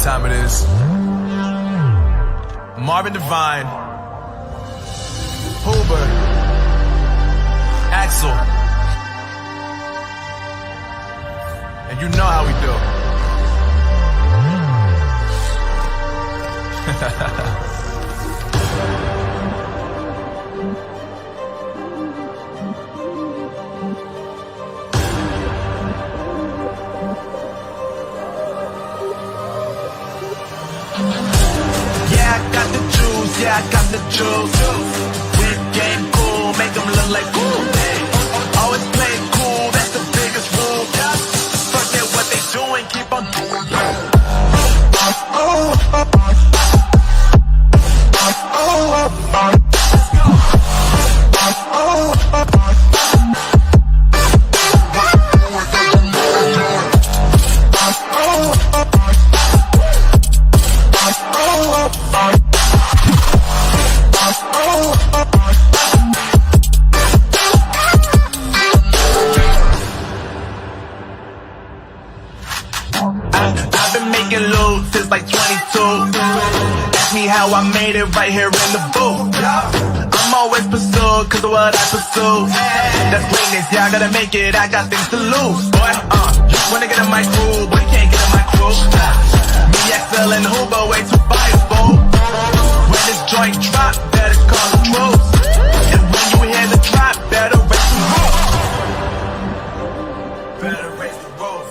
time it is. Marvin Devine, Huber, Axel, and you know how we do. Yeah, I got the juice. Whip game cool, make them look like cool. Always play cool, that's the biggest rule. Forget what they doing, keep on doing that. I've been making loot since like 22. Ask me how I made it right here in the booth. I'm always pursued cause of what I pursue. That's greatness, yeah, I gotta make it, I got things to lose. Boy, wanna get in my crew, but you can't get in my crew. Me, Axel, and Huber way too fireable. When this joint drop, better call the troops. And when you hear the drop, better raise the roof. Better raise the roof.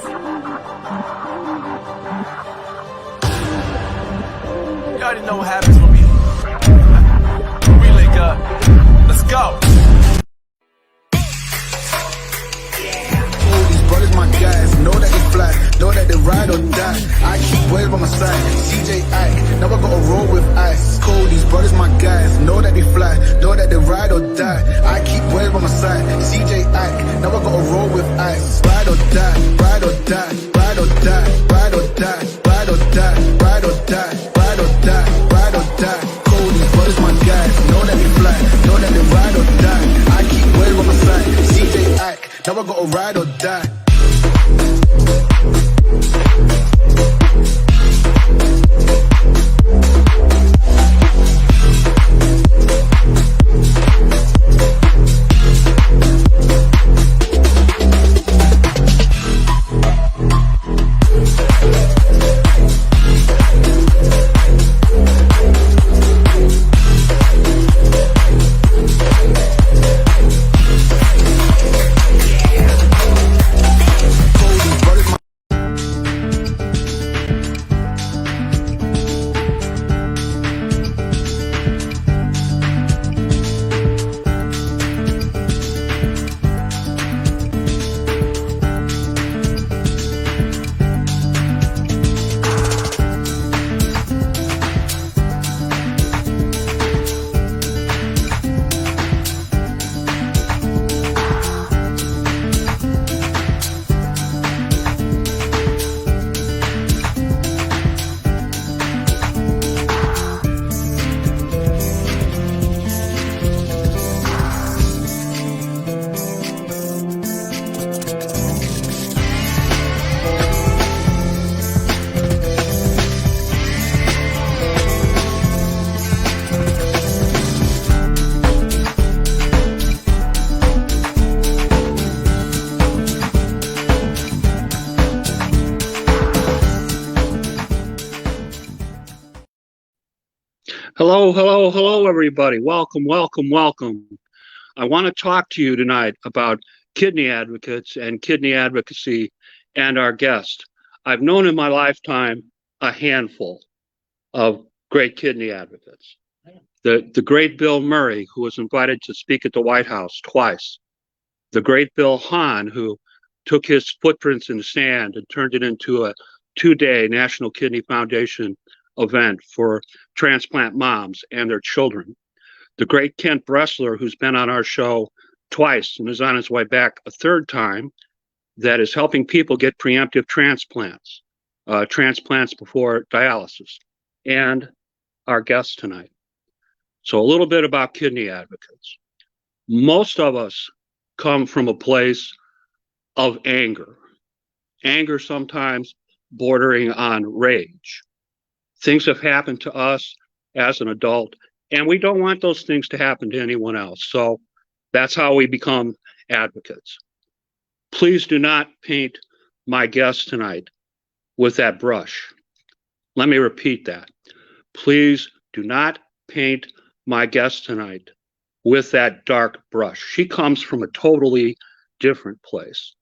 You already know what happens when we link up. Let's go. All these brothers, my guys, know that they fly, know that they ride or die. I keep boys by my side, CJ Ike, now I gotta roll with ice. Cold, these brothers, my guys, know that they fly, know that they ride or die. I keep boys by my side, CJ Ike, now I gotta roll with ice. Ride or die, ride or die, ride or die, ride or die, ride or die, ride or die, ride or die, ride or die. Cold, these brothers, my guys, know that they fly, know that they ride or die. I keep boys by my side, CJ Ike, now I gotta ride or die. Hello, everybody. Welcome. I want to talk to you tonight about kidney advocates and kidney advocacy and our guest. I've known in my lifetime a handful of great kidney advocates. The great Bill Murray, who was invited to speak at the White House twice. The great Bill Hahn, who took his footprints in the sand and turned it into a 2-day National Kidney Foundation event for transplant moms and their children. The great Kent Bressler, who's been on our show twice and is on his way back a third time, that is helping people get preemptive transplants, transplants before dialysis, and our guest tonight. So a little bit about kidney advocates. Most of us come from a place of anger sometimes bordering on rage. Things have happened to us as an adult, and we don't want those things to happen to anyone else. So that's how we become advocates. Please do not paint my guest tonight with that brush. Let me repeat that. Please do not paint my guest tonight with that dark brush. She comes from a totally different place.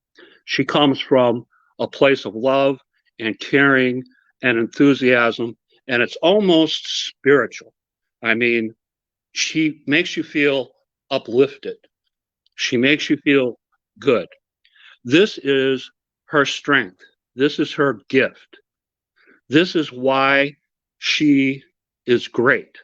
She comes from a place of love and caring and enthusiasm, and it's almost spiritual. I mean, she makes you feel uplifted. She makes you feel good. This is her strength. This is her gift. This is why she is great.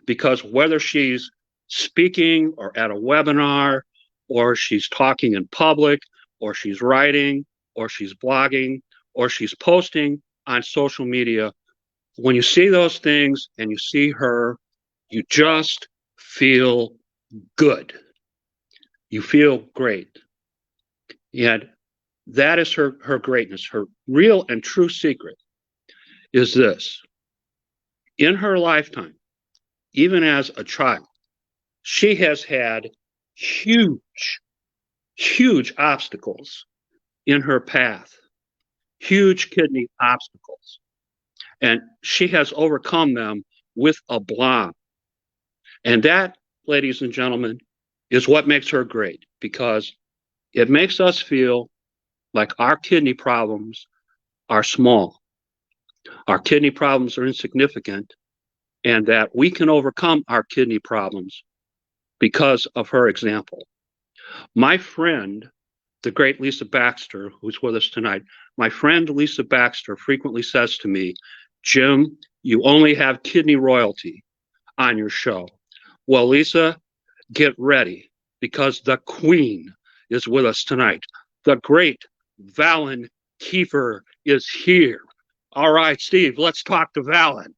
Because whether she's speaking or at a webinar, or she's talking in public, or she's writing, or she's blogging, or she's posting on social media, when you see those things and you see her, you just feel good. You feel great. And that is her greatness. Her real and true secret is this. In her lifetime, even as a child, she has had huge, huge obstacles in her path, huge kidney obstacles. And she has overcome them with aplomb. And that, ladies and gentlemen, is what makes her great, because it makes us feel like our kidney problems are small. Our kidney problems are insignificant, and that we can overcome our kidney problems because of her example. My friend, the great Lisa Baxter, who's with us tonight, my friend Lisa Baxter frequently says to me, Jim, you only have kidney royalty on your show. Well, Lisa, get ready, because the queen is with us tonight. The great Valen Keefer is here. All right, Steve, let's talk to Valen.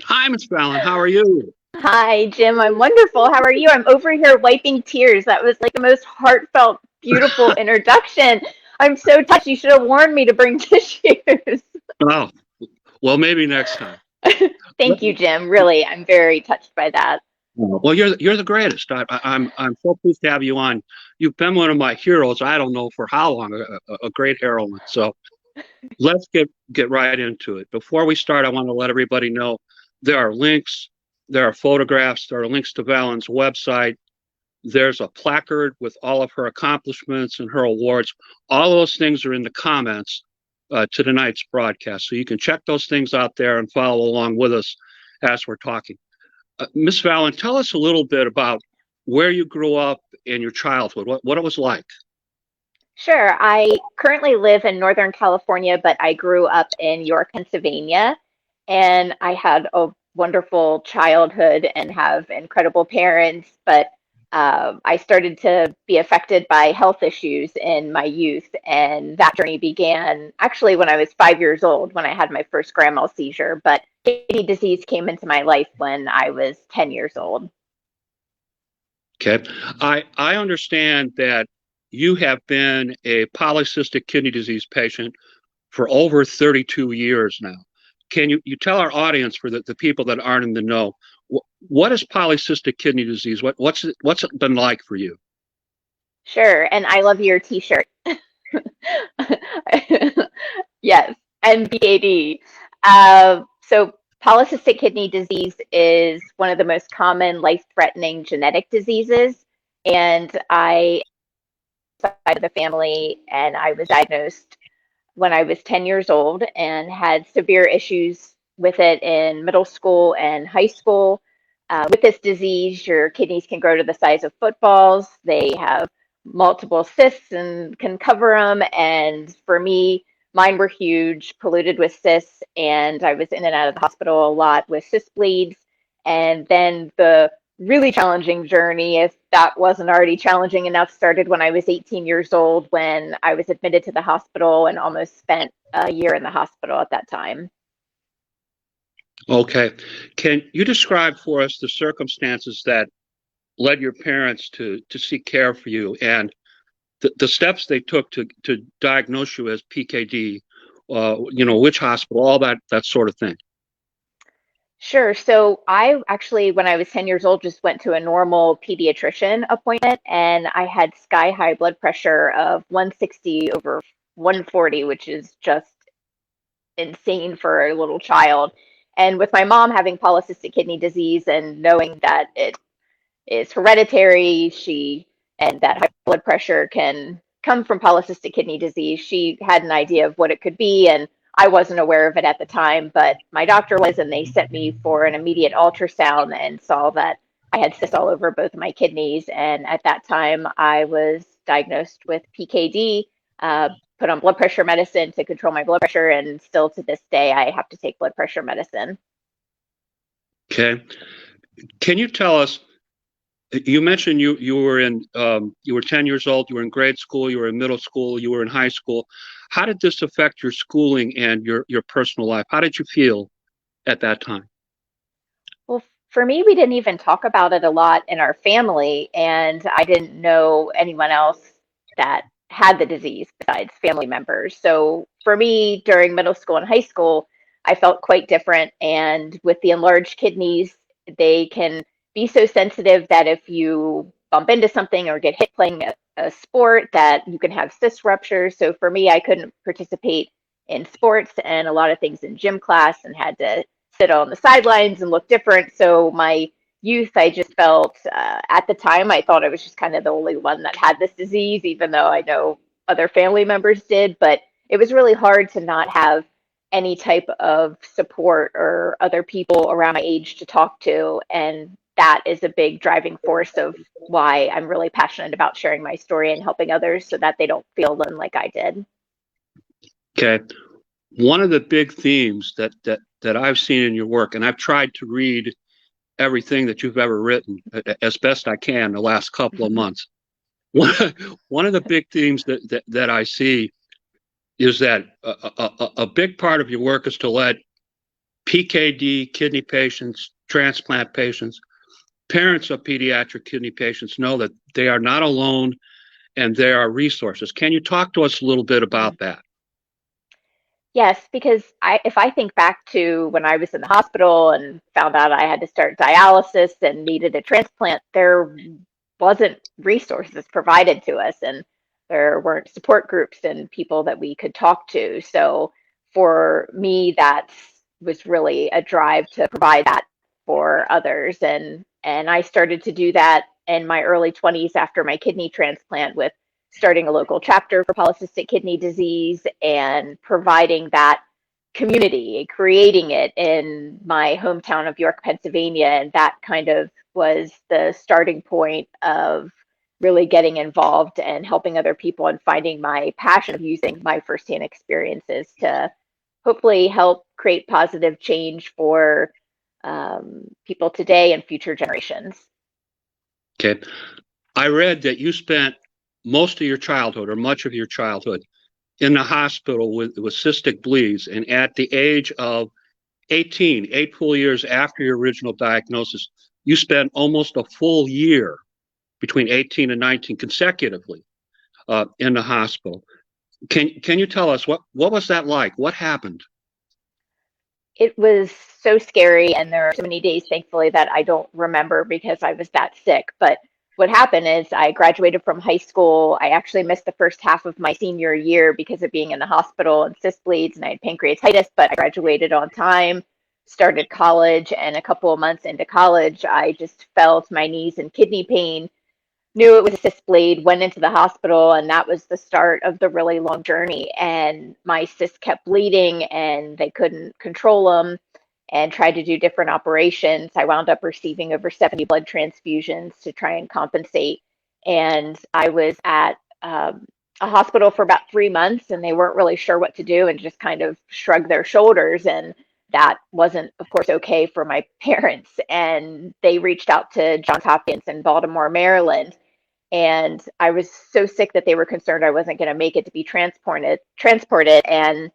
Hi, Ms. Valen. How are you? Hi, Jim. I'm wonderful. How are you? I'm over here wiping tears. That was like the most heartfelt, beautiful introduction. I'm so touched. You should have warned me to bring tissues. Oh, well, maybe next time. Thank you, Jim. Really, I'm very touched by that. Well, you're the greatest. I'm so pleased to have you on. You've been one of my heroes. I don't know for how long, a great heroine. So let's get right into it. Before we start, I want to let everybody know there are links, there are photographs, there are links to Valen's website. There's a placard with all of her accomplishments and her awards. All those things are in the comments to tonight's broadcast. So you can check those things out there and follow along with us as we're talking. Miss Valen, tell us a little bit about where you grew up in your childhood, what it was like. Sure. I currently live in Northern California, but I grew up in York, Pennsylvania, and I had a wonderful childhood and have incredible parents, but I started to be affected by health issues in my youth, and that journey began actually when I was 5 years old, when I had my first grand mal seizure. But kidney disease came into my life when I was 10 years old. Okay. I understand that you have been a polycystic kidney disease patient for over 32 years now. Can you tell our audience, for the people that aren't in the know, what is polycystic kidney disease? What's it been like for you? Sure, and I love your t-shirt. Yes, and BAD. So polycystic kidney disease is one of the most common life-threatening genetic diseases, and I side of the family, and I was diagnosed when I was 10 years old and had severe issues with it in middle school and high school. With this disease, your kidneys can grow to the size of footballs. They have multiple cysts and can cover them. And for me, mine were huge, polluted with cysts, and I was in and out of the hospital a lot with cyst bleeds. And then the really challenging journey, if that wasn't already challenging enough, started when I was 18 years old, when I was admitted to the hospital and almost spent a year in the hospital at that time. Okay. Can you describe for us the circumstances that led your parents to seek care for you and the steps they took to diagnose you as PKD, which hospital, all that sort of thing? Sure. So I actually, when I was 10 years old, just went to a normal pediatrician appointment, and I had sky high blood pressure of 160 over 140, which is just insane for a little child. And with my mom having polycystic kidney disease and knowing that it is hereditary, and that high blood pressure can come from polycystic kidney disease, she had an idea of what it could be, and I wasn't aware of it at the time, but my doctor was, and they sent me for an immediate ultrasound and saw that I had cysts all over both of my kidneys. And at that time, I was diagnosed with PKD, put on blood pressure medicine to control my blood pressure, and still to this day, I have to take blood pressure medicine. Okay. Can you tell us, you mentioned you were 10 years old, you were in grade school, you were in middle school, you were in high school. How did this affect your schooling and your personal life? How did you feel at that time? Well, for me, we didn't even talk about it a lot in our family, and I didn't know anyone else that had the disease besides family members. So for me, during middle school and high school, I felt quite different. And with the enlarged kidneys, they can be so sensitive that if you bump into something or get hit playing a sport, that you can have cyst ruptures. So for me, I couldn't participate in sports and a lot of things in gym class, and had to sit on the sidelines and look different. So my youth, I just felt at the time, I thought I was just kind of the only one that had this disease, even though I know other family members did. But it was really hard to not have any type of support or other people around my age to talk to. And that is a big driving force of why I'm really passionate about sharing my story and helping others so that they don't feel alone like I did. Okay. One of the big themes that I've seen in your work, and I've tried to read everything that you've ever written as best I can the last couple of months. One of the big themes that I see is that a big part of your work is to let PKD kidney patients, transplant patients, parents of pediatric kidney patients know that they are not alone and there are resources. Can you talk to us a little bit about that? Yes, because if I think back to when I was in the hospital and found out I had to start dialysis and needed a transplant, there wasn't resources provided to us, and there weren't support groups and people that we could talk to. So for me, that was really a drive to provide that for others, and I started to do that in my early 20s after my kidney transplant, with starting a local chapter for polycystic kidney disease and providing that community, creating it in my hometown of York, Pennsylvania. And that kind of was the starting point of really getting involved and helping other people and finding my passion of using my firsthand experiences to hopefully help create positive change for people today and future generations. Okay. I read that you spent most of your childhood or much of your childhood in the hospital with cystic bleeds. And at the age of 18, 8 full years after your original diagnosis, you spent almost a full year between 18 and 19 consecutively in the hospital. Can you tell us what was that like? What happened? It was so scary, and there are so many days, thankfully, that I don't remember because I was that sick. But what happened is I graduated from high school. I actually missed the first half of my senior year because of being in the hospital and cyst bleeds, and I had pancreatitis, but I graduated on time, started college, and a couple of months into college, I just fell to my knees in kidney pain, knew it was a cyst bleed, went into the hospital, and that was the start of the really long journey. And my cysts kept bleeding, and they couldn't control them, and tried to do different operations. I wound up receiving over 70 blood transfusions to try and compensate. And I was at a hospital for about 3 months, and they weren't really sure what to do and just kind of shrugged their shoulders. And that wasn't, of course, okay for my parents. And they reached out to Johns Hopkins in Baltimore, Maryland. And I was so sick that they were concerned I wasn't going to make it to be transported, and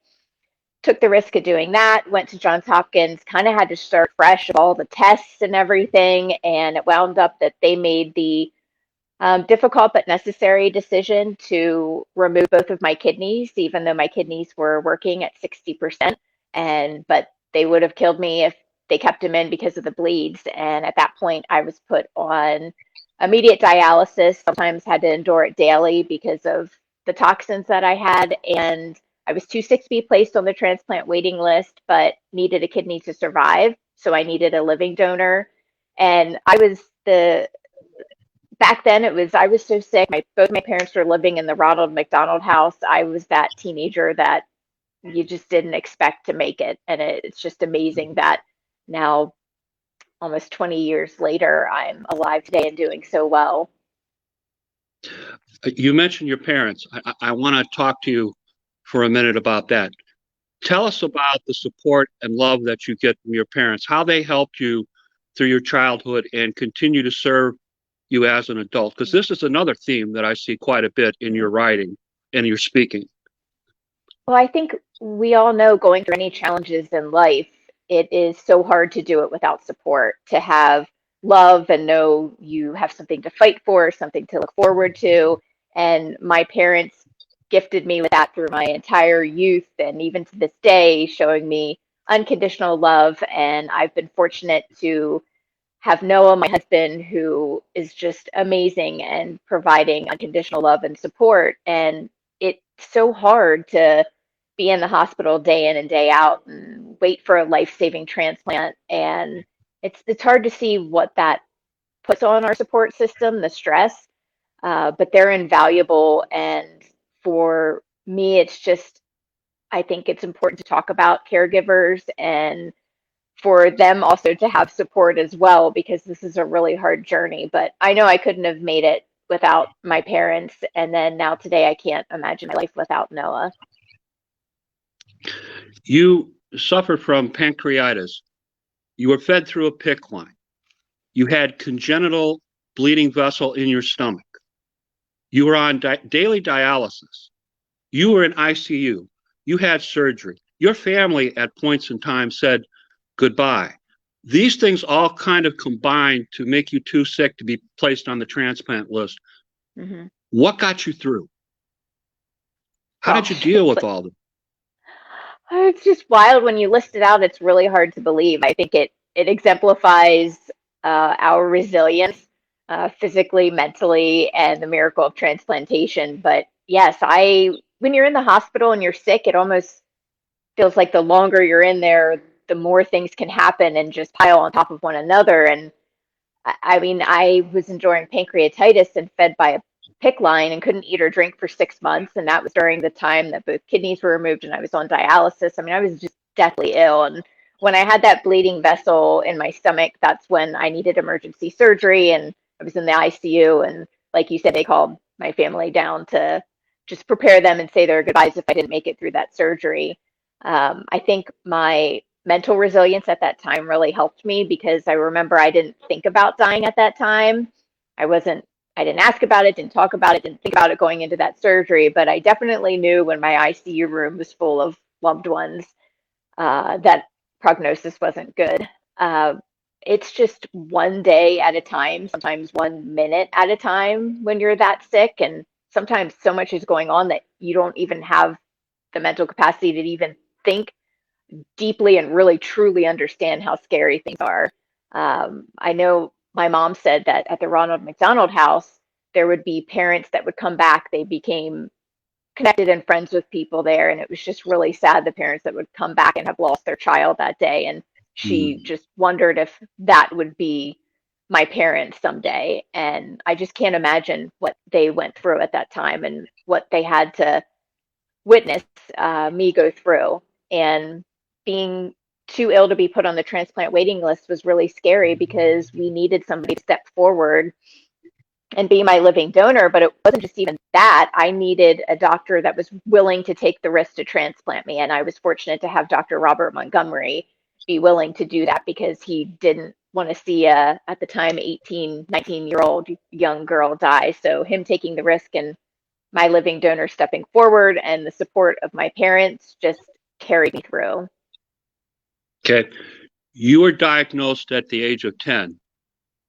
took the risk of doing that. Went to Johns Hopkins, kind of had to start fresh of all the tests and everything. And it wound up that they made the difficult but necessary decision to remove both of my kidneys, even though my kidneys were working at 60%. But they would have killed me if they kept them in because of the bleeds. And at that point, I was put on immediate dialysis. Sometimes had to endure it daily because of the toxins that I had. And I was too sick to be placed on the transplant waiting list, but needed a kidney to survive. So I needed a living donor. And I was the back then it was I was so sick. Both my parents were living in the Ronald McDonald House. I was that teenager that you just didn't expect to make it. And it's just amazing that now, almost 20 years later, I'm alive today and doing so well. You mentioned your parents. I want to talk to you for a minute about that. Tell us about the support and love that you get from your parents, how they helped you through your childhood and continue to serve you as an adult, because this is another theme that I see quite a bit in your writing and your speaking. Well, I think we all know going through any challenges in life, it is so hard to do it without support, to have love and know you have something to fight for, something to look forward to. And my parents gifted me with that through my entire youth and even to this day, showing me unconditional love. And I've been fortunate to have Noah, my husband, who is just amazing and providing unconditional love and support. And it's so hard to be in the hospital day in and day out and wait for a life-saving transplant. And it's hard to see what that puts on our support system, the stress, but they're invaluable. And for me, it's just, I think it's important to talk about caregivers and for them also to have support as well, because this is a really hard journey. But I know I couldn't have made it without my parents. And then now today, I can't imagine my life without Noah. You suffered from pancreatitis. You were fed through a PICC line. You had congenital bleeding vessel in your stomach. You were on daily dialysis. You were in ICU. You had surgery. Your family at points in time said goodbye. These things all kind of combined to make you too sick to be placed on the transplant list. Mm-hmm. What got you through? How did you deal with all of them? It's just wild when you list it out. It's really hard to believe. I think it exemplifies our resilience, physically, mentally, and the miracle of transplantation. But yes, when you're in the hospital and you're sick, it almost feels like the longer you're in there, the more things can happen and just pile on top of one another. And I mean, I was enduring pancreatitis and fed by a PICC line and couldn't eat or drink for 6 months. And that was during the time that both kidneys were removed and I was on dialysis. I mean, I was just deathly ill. And when I had that bleeding vessel in my stomach, that's when I needed emergency surgery and I was in the ICU. And like you said, they called my family down to just prepare them and say their goodbyes if I didn't make it through that surgery. I think my mental resilience at that time really helped me because I remember I didn't think about dying at that time. I didn't ask about it, didn't talk about it, didn't think about it going into that surgery, but I definitely knew when my ICU room was full of loved ones that prognosis wasn't good. It's just one day at a time, sometimes 1 minute at a time when you're that sick. And sometimes so much is going on that you don't even have the mental capacity to even think deeply and really truly understand how scary things are. I know my mom said that at the Ronald McDonald House, there would be parents that would come back. They became connected and friends with people there. And it was just really sad, the parents that would come back and have lost their child that day. And she just wondered if that would be my parents someday. And I just can't imagine what they went through at that time and what they had to witness me go through. And being too ill to be put on the transplant waiting list was really scary because we needed somebody to step forward and be my living donor. But it wasn't just even that. I needed a doctor that was willing to take the risk to transplant me. And I was fortunate to have Dr. Robert Montgomery be willing to do that because he didn't want to see a, at the time, 18, 19-year-old young girl die. So him taking the risk and my living donor stepping forward and the support of my parents just carried me through. Okay. You were diagnosed at the age of 10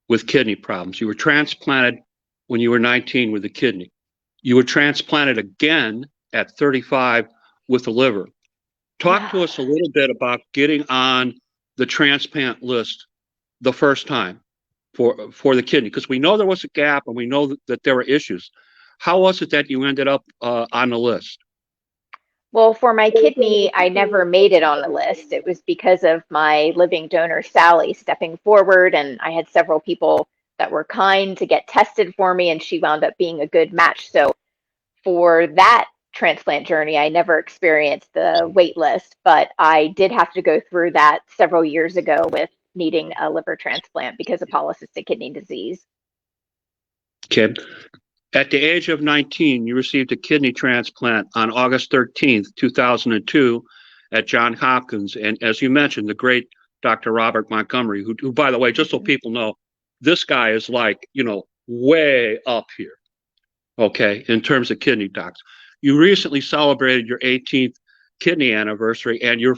with kidney problems. You were transplanted when you were 19 with a kidney. You were transplanted again at 35 with a liver. Talk to us a little bit about getting on the transplant list the first time for the kidney, because we know there was a gap and we know that there were issues. How was it that you ended up on the list? Well, for my kidney, I never made it on the list. It was because of my living donor, Sally, stepping forward, and I had several people that were kind to get tested for me, and she wound up being a good match. So for that transplant journey, I never experienced the wait list, but I did have to go through that several years ago with needing a liver transplant because of polycystic kidney disease. Okay. At the age of 19, you received a kidney transplant on August 13th, 2002 at Johns Hopkins. And as you mentioned, the great Dr. Robert Montgomery, who, by the way, just so people know, this guy is like, way up here, okay, in terms of kidney docs. You recently celebrated your 18th kidney anniversary, and your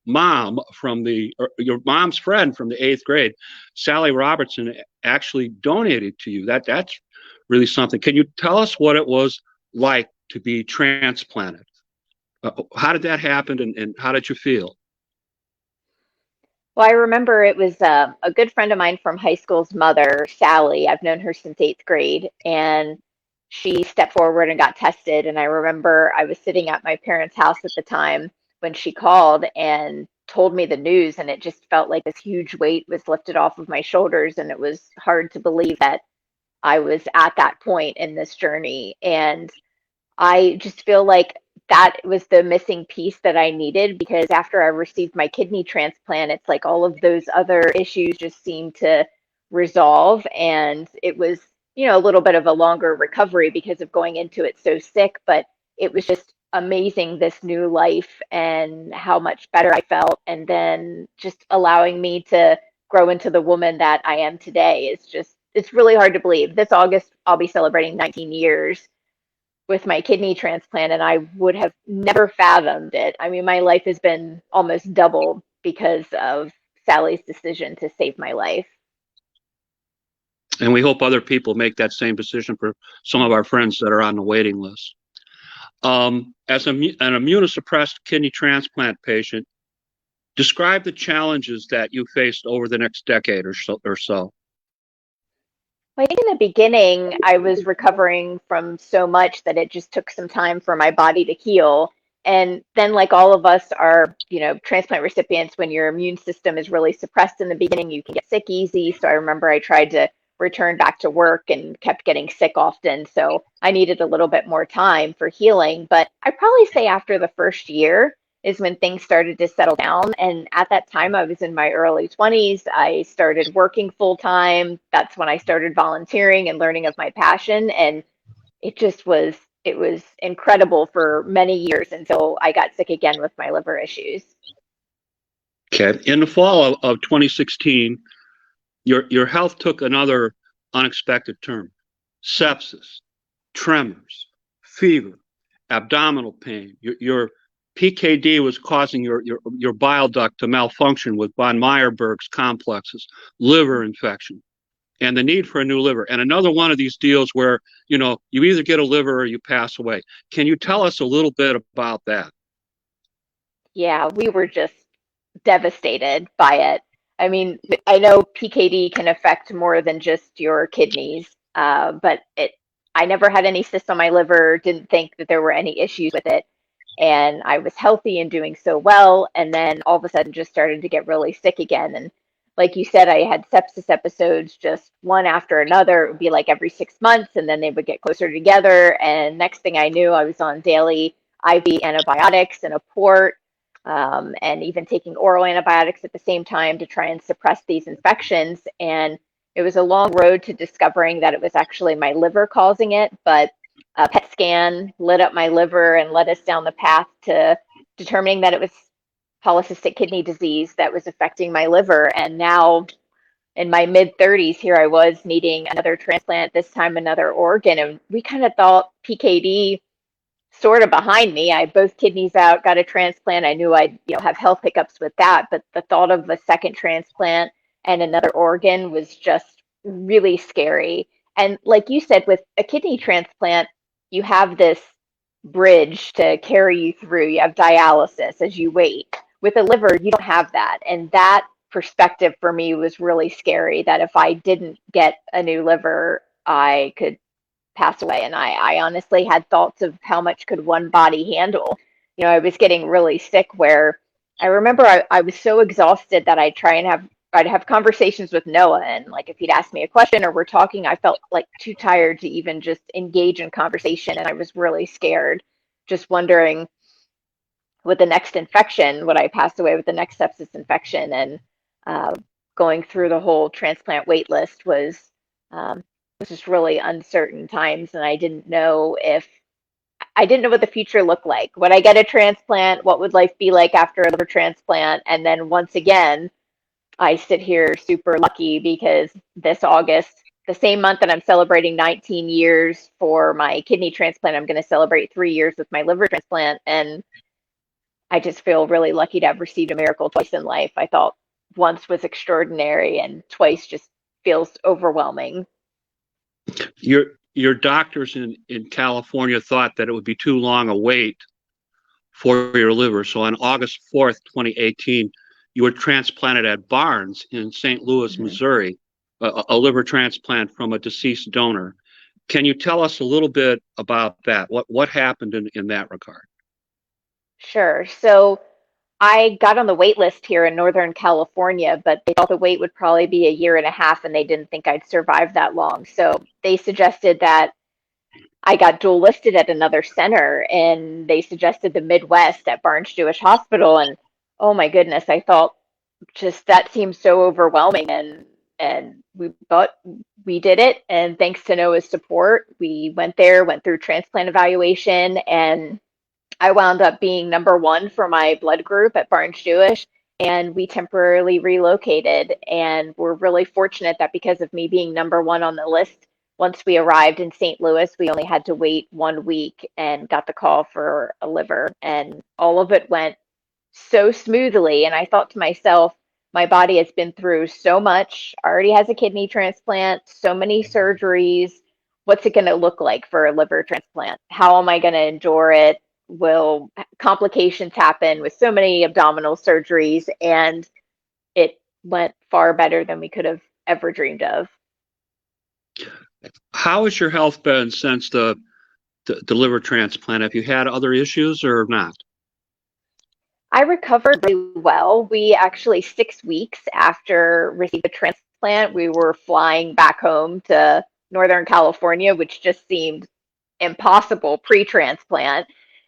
mom's friend from the 8th grade, Sally Robertson, actually donated to you. That's really something. Can you tell us what it was like to be transplanted? How did that happen, and how did you feel? Well, I remember it was a good friend of mine from high school's mother, Sally. I've known her since 8th grade, and she stepped forward and got tested. And I remember I was sitting at my parents' house at the time when she called and told me the news, and it just felt like this huge weight was lifted off of my shoulders, and it was hard to believe that I was at that point in this journey. And I just feel like that was the missing piece that I needed, because after I received my kidney transplant, it's like all of those other issues just seemed to resolve. And it was, a little bit of a longer recovery because of going into it so sick, but it was just amazing, this new life and how much better I felt. And then just allowing me to grow into the woman that I am today is just, it's really hard to believe. This August, I'll be celebrating 19 years with my kidney transplant, and I would have never fathomed it. I mean, my life has been almost doubled because of Sally's decision to save my life. And we hope other people make that same decision for some of our friends that are on the waiting list. As an immunosuppressed kidney transplant patient, describe the challenges that you faced over the next decade or so. Well, I think in the beginning, I was recovering from so much that it just took some time for my body to heal. And then, like all of us are, transplant recipients, when your immune system is really suppressed in the beginning, you can get sick easy. So I remember I tried to return back to work and kept getting sick often. So I needed a little bit more time for healing. But I'd probably say after the first year is when things started to settle down. And at that time, I was in my early 20s. I started working full time. That's when I started volunteering and learning of my passion. And it was incredible for many years until I got sick again with my liver issues. Okay. In the fall of 2016, your health took another unexpected turn. Sepsis, tremors, fever, abdominal pain. Your PKD was causing your bile duct to malfunction with von Meyerberg's complexes, liver infection, and the need for a new liver. And another one of these deals where, you either get a liver or you pass away. Can you tell us a little bit about that? Yeah, we were just devastated by it. I mean, I know PKD can affect more than just your kidneys, but I never had any cysts on my liver, didn't think that there were any issues with it. And I was healthy and doing so well. And then all of a sudden just started to get really sick again. And like you said, I had sepsis episodes just one after another. It would be like every 6 months, and then they would get closer together. And next thing I knew, I was on daily IV antibiotics and a port, and even taking oral antibiotics at the same time to try and suppress these infections. And it was a long road to discovering that it was actually my liver causing it, but a PET scan lit up my liver and led us down the path to determining that it was polycystic kidney disease that was affecting my liver. And now in my mid 30s, here I was needing another transplant, this time another organ. And we kind of thought PKD sort of behind me. I had both kidneys out, got a transplant. I knew I'd have health hiccups with that, but the thought of a second transplant and another organ was just really scary. And like you said, with a kidney transplant, you have this bridge to carry you through. You have dialysis as you wait. With a liver, you don't have that. And that perspective for me was really scary, that if I didn't get a new liver, I could pass away. And I honestly had thoughts of how much could one body handle. I was getting really sick where I remember I was so exhausted that I'd have conversations with Noah, and like if he'd ask me a question or we're talking, I felt like too tired to even just engage in conversation. And I was really scared, just wondering with the next infection, would I pass away with the next sepsis infection? And uh, going through the whole transplant wait list was just really uncertain times, and I didn't know what the future looked like. Would I get a transplant? What would life be like after a liver transplant? And then once again, I sit here super lucky because this August, the same month that I'm celebrating 19 years for my kidney transplant, I'm going to celebrate 3 years with my liver transplant. And I just feel really lucky to have received a miracle twice in life. I thought once was extraordinary and twice just feels overwhelming. Your doctors in California thought that it would be too long a wait for your liver. So on August 4th, 2018, you were transplanted at Barnes in St. Louis, Mm-hmm. Missouri, a liver transplant from a deceased donor. Can you tell us a little bit about that? What happened in that regard? Sure. So I got on the wait list here in Northern California, but they thought the wait would probably be a year and a half, and they didn't think I'd survive that long. So they suggested that I got dual listed at another center, and they suggested the Midwest at Barnes Jewish Hospital. And oh my goodness, I thought just that seemed so overwhelming. And we did it. And thanks to Noah's support, we went there, went through transplant evaluation, and I wound up being number one for my blood group at Barnes Jewish, and we temporarily relocated. And we're really fortunate that because of me being number one on the list, once we arrived in St. Louis, we only had to wait 1 week and got the call for a liver. And all of it went so smoothly. And I thought to myself, my body has been through so much, already has a kidney transplant, so many surgeries. What's it going to look like for a liver transplant? How am I going to endure it? Will complications happen with so many abdominal surgeries? And it went far better than we could have ever dreamed of. How has your health been since the liver transplant? Have you had other issues or not? I recovered really well. We actually, 6 weeks after receiving the transplant, we were flying back home to Northern California, which just seemed impossible pre-transplant.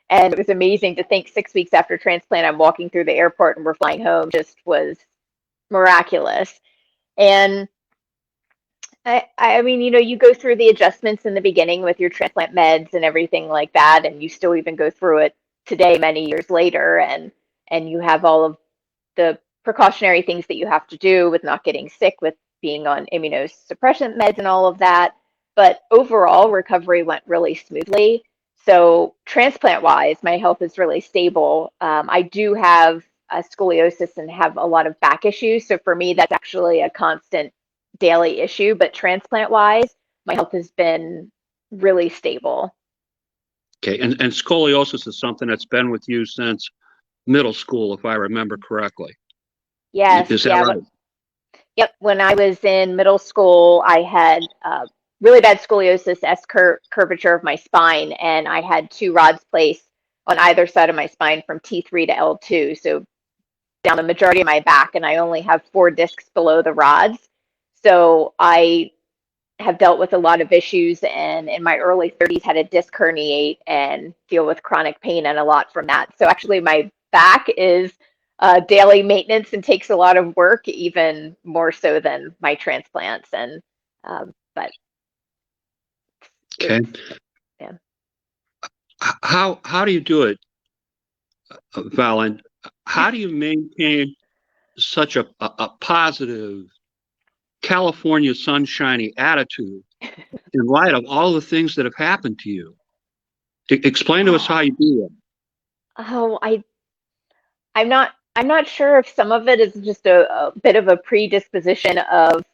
And it was amazing to think 6 weeks after transplant, I'm walking through the airport and we're flying home. Just was miraculous. And I mean, you go through the adjustments in the beginning with your transplant meds and everything like that, and you still even go through it today, many years later, and you have all of the precautionary things that you have to do with not getting sick, with being on immunosuppressant meds and all of that. But overall, recovery went really smoothly. So transplant-wise, my health is really stable. I do have a scoliosis and have a lot of back issues. So for me, that's actually a constant daily issue. But transplant-wise, my health has been really stable. Okay, and scoliosis is something that's been with you since middle school, if I remember correctly. Yes. Is that right? Yep. When I was in middle school, I had really bad scoliosis, curvature of my spine, and I had two rods placed on either side of my spine from T3 to L2. So down the majority of my back, and I only have 4 discs below the rods. So I have dealt with a lot of issues, and in my early 30s had a disc herniate and deal with chronic pain and a lot from that. So actually my back is daily maintenance and takes a lot of work, even more so than my transplants. And but Okay. yeah. How do you do it, Valen? How do you maintain such a positive California sunshiny attitude in light of all the things that have happened to you? Explain to us how you do that. Oh, I'm not sure if some of it is just a bit of a predisposition of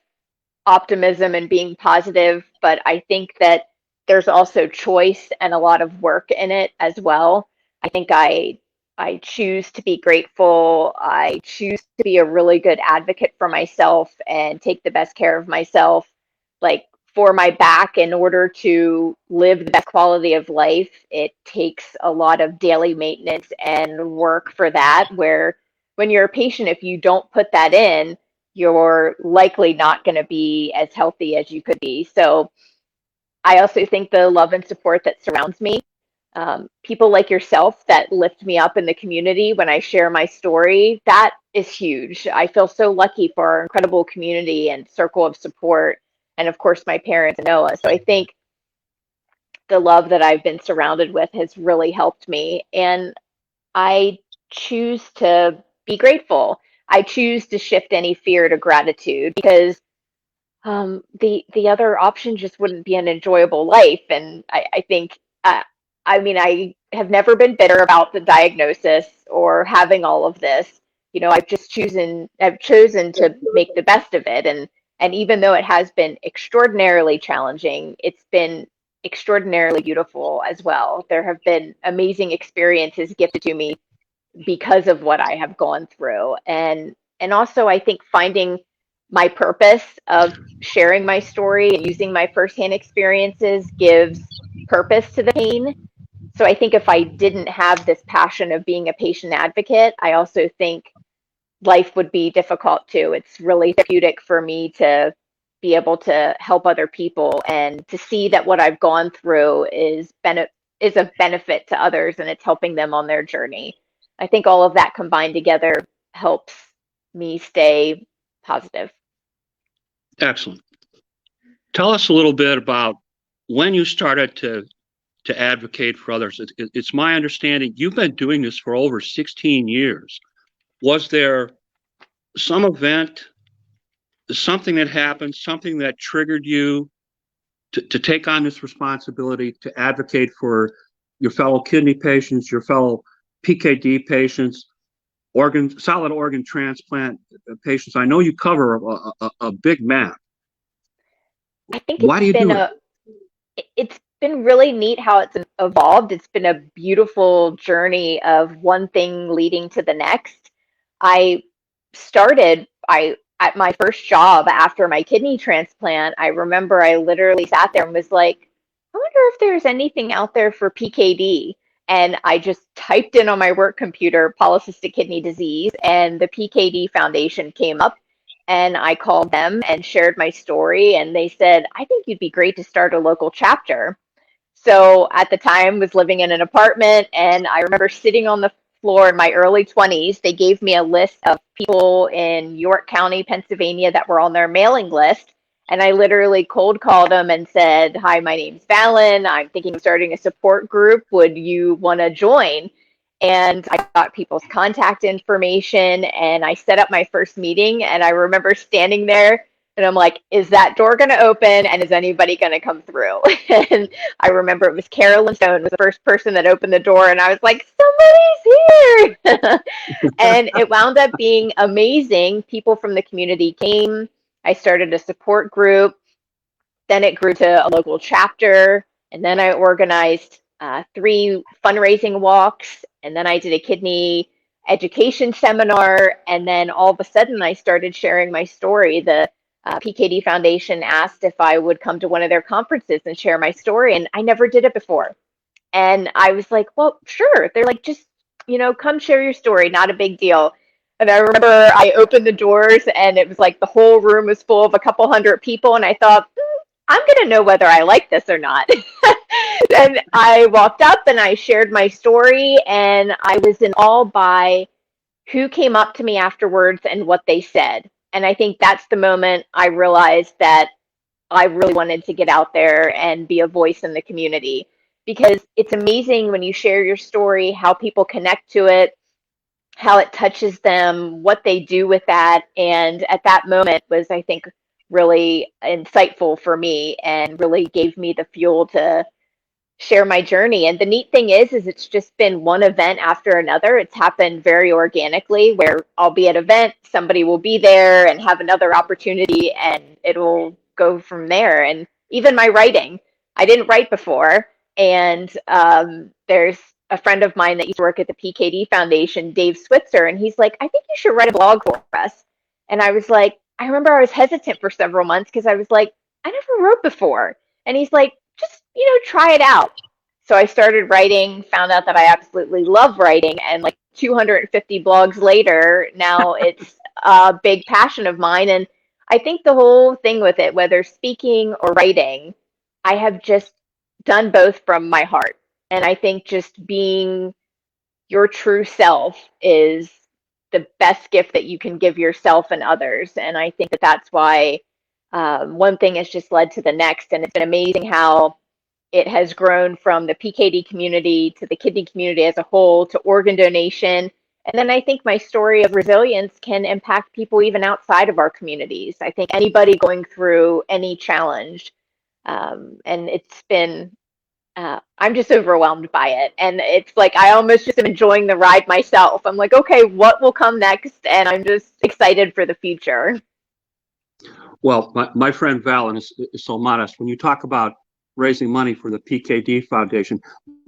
optimism and being positive, but I think that there's also choice and a lot of work in it as well. I think I choose to be grateful. I choose to be a really good advocate for myself and take the best care of myself. Like for my back, in order to live the best quality of life, it takes a lot of daily maintenance and work for that. Where when you're a patient, if you don't put that in, you're likely not going to be as healthy as you could be. So I also think the love and support that surrounds me, people like yourself that lift me up in the community when I share my story, that is huge. I feel so lucky for our incredible community and circle of support. And of course, my parents and Noah. So I think the love that I've been surrounded with has really helped me. And I choose to be grateful. I choose to shift any fear to gratitude because the other option just wouldn't be an enjoyable life. And I think, I mean, I have never been bitter about the diagnosis or having all of this. You know, I've chosen to make the best of it. And even though it has been extraordinarily challenging, it's been extraordinarily beautiful as well. There have been amazing experiences gifted to me because of what I have gone through. And also I think finding my purpose of sharing my story and using my firsthand experiences gives purpose to the pain. So I think if I didn't have this passion of being a patient advocate, I also think life would be difficult too. It's really therapeutic for me to be able to help other people and to see that what I've gone through is of benefit to others and it's helping them on their journey. I think all of that combined together helps me stay positive. Excellent. Tell us a little bit about when you started to advocate for others. It's my understanding you've been doing this for over 16 years. Was there some event, something that happened, something that triggered you to take on this responsibility to advocate for your fellow kidney patients, your fellow PKD patients, solid organ transplant patients? I know you cover a big map. I think Why do you do it? it's been really neat how it's evolved. It's been a beautiful journey of one thing leading to the next. I I at my first job after my kidney transplant, I remember I literally sat there and was like, I wonder if there's anything out there for PKD. And I just typed in on my work computer polycystic kidney disease, and the PKD Foundation came up. And I called them and shared my story, and they said, I think you'd be great to start a local chapter. So at the time was living in an apartment, and I remember sitting on the floor in my early 20s. They gave me a list of people in York County, Pennsylvania that were on their mailing list. And I literally cold called them and said, hi, my name's Valen. I'm thinking of starting a support group. Would you want to join? And I got people's contact information and I set up my first meeting. And I remember standing there and I'm like, is that door going to open and is anybody going to come through? And I remember it was Carolyn Stone was the first person that opened the door. And I was like, somebody's here. And it wound up being amazing. People from the community came. I started a support group. Then it grew to a local chapter. And then I organized 3 fundraising walks. And then I did a kidney education seminar. And then all of a sudden, I started sharing my story. The PKD Foundation asked if I would come to one of their conferences and share my story. And I never did it before. And I was like, well, sure. They're like, just, come share your story. Not a big deal. And I remember I opened the doors and it was like the whole room was full of a couple hundred people. And I thought, I'm going to know whether I like this or not. And I walked up and I shared my story, and I was in awe by who came up to me afterwards and what they said. And I think that's the moment I realized that I really wanted to get out there and be a voice in the community, because it's amazing when you share your story, how people connect to it, how it touches them, what they do with that. And at that moment was, I think, really insightful for me and really gave me the fuel to share my journey. And the neat thing is it's just been one event after another. It's happened very organically, where I'll be at an event, somebody will be there and have another opportunity, and it'll go from there. And even my writing, I didn't write before. And there's a friend of mine that used to work at the PKD Foundation, Dave Switzer, and he's like, I think you should write a blog for us. And I was like, I remember I was hesitant for several months because I was like, I never wrote before. And he's like, just, try it out. So I started writing, found out that I absolutely love writing, and like 250 blogs later, now it's a big passion of mine. And I think the whole thing with it, whether speaking or writing, I have just done both from my heart. And I think just being your true self is the best gift that you can give yourself and others. And I think that that's why one thing has just led to the next. And it's been amazing how it has grown from the PKD community to the kidney community as a whole to organ donation. And then I think my story of resilience can impact people even outside of our communities. I think anybody going through any challenge. And it's been, I'm just overwhelmed by it. And it's like, I almost just am enjoying the ride myself. I'm like, okay, what will come next? And I'm just excited for the future. Well, my friend Valen is so modest. When you talk about raising money for the PKD Foundation,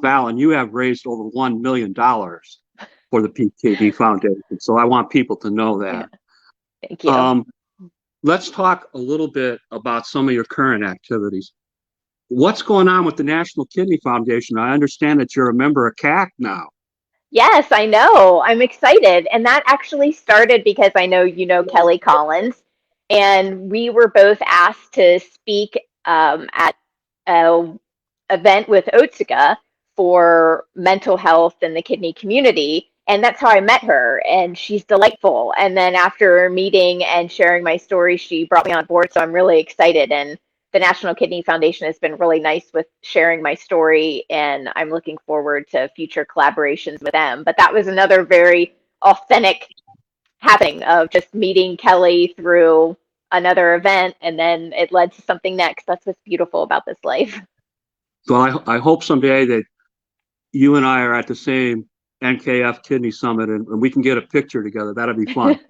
Valen, you have raised over $1 million for the PKD Foundation. So I want people to know that. Yeah. Thank you. Let's talk a little bit about some of your current activities. What's going on with the National Kidney Foundation? I understand that you're a member of CAC now. Yes, I know. I'm excited. And that actually started because I know you know Kelly Collins, and we were both asked to speak at an event with Otsuka for mental health in the kidney community. And that's how I met her. And she's delightful. And then after meeting and sharing my story, she brought me on board. So I'm really excited. And the National Kidney Foundation has been really nice with sharing my story. And I'm looking forward to future collaborations with them. But that was another very authentic happening of just meeting Kelly through another event, and then it led to something next. That's what's beautiful about this life. Well, I hope someday that you and I are at the same NKF Kidney Summit and we can get a picture together. That'd be fun.